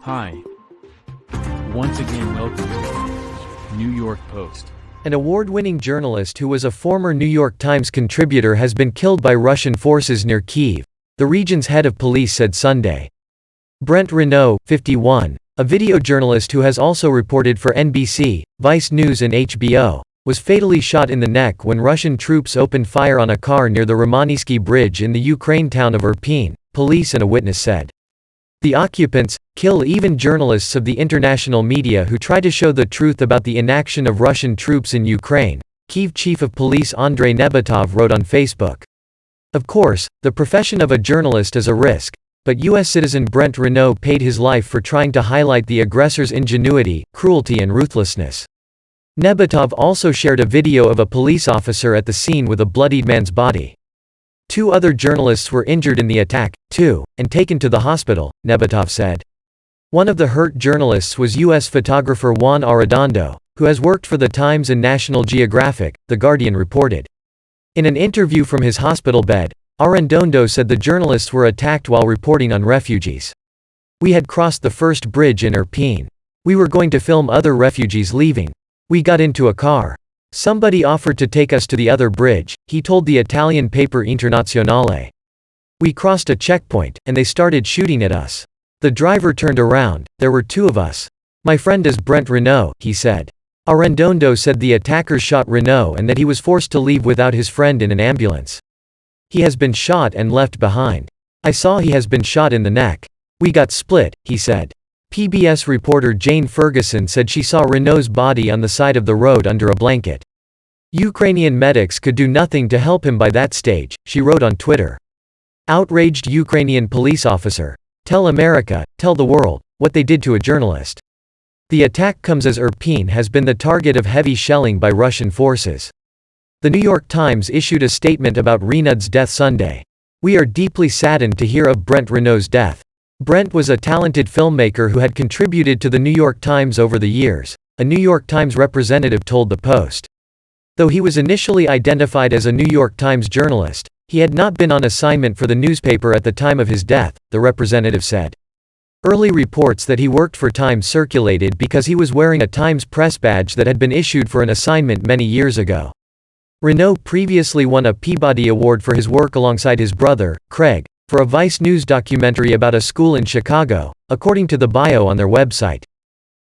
Hi. Once again welcome to New York Post. An award-winning journalist who was a former New York Times contributor has been killed by Russian forces near Kyiv, the region's head of police said Sunday. Brent Renaud, 51, a video journalist who has also reported for NBC, Vice News and HBO, was fatally shot in the neck when Russian troops opened fire on a car near the Romanivsky Bridge in the Ukraine town of Irpin, police and a witness said. The occupants kill even journalists of the international media who try to show the truth about the inaction of Russian troops in Ukraine, Kyiv Chief of Police Andrei Nebotov wrote on Facebook. Of course, the profession of a journalist is a risk, but U.S. citizen Brent Renaud paid his life for trying to highlight the aggressor's ingenuity, cruelty and ruthlessness. Nebotov also shared a video of a police officer at the scene with a bloodied man's body. 2 other journalists were injured in the attack, too, and taken to the hospital, Nebotov said. One of the hurt journalists was U.S. photographer Juan Arredondo, who has worked for The Times and National Geographic, The Guardian reported. In an interview from his hospital bed, Arredondo said the journalists were attacked while reporting on refugees. We had crossed the first bridge in Irpin. We were going to film other refugees leaving. We got into a car. Somebody offered to take us to the other bridge, he told the Italian paper Internazionale. We crossed a checkpoint, and they started shooting at us. The driver turned around, there were 2 of us. My friend is Brent Renaud, he said. Arredondo said the attackers shot Renaud and that he was forced to leave without his friend in an ambulance. He has been shot and left behind. I saw he has been shot in the neck. We got split, he said. PBS reporter Jane Ferguson said she saw Renaud's body on the side of the road under a blanket. Ukrainian medics could do nothing to help him by that stage, she wrote on Twitter. Outraged Ukrainian police officer. Tell America, tell the world, what they did to a journalist. The attack comes as Irpin has been the target of heavy shelling by Russian forces. The New York Times issued a statement about Renaud's death Sunday. We are deeply saddened to hear of Brent Renaud's death. Brent was a talented filmmaker who had contributed to the New York Times over the years, a New York Times representative told the Post. Though he was initially identified as a New York Times journalist, he had not been on assignment for the newspaper at the time of his death, the representative said. Early reports that he worked for Times circulated because he was wearing a Times press badge that had been issued for an assignment many years ago. Renaud previously won a Peabody Award for his work alongside his brother, Craig, for a Vice News documentary about a school in Chicago, according to the bio on their website.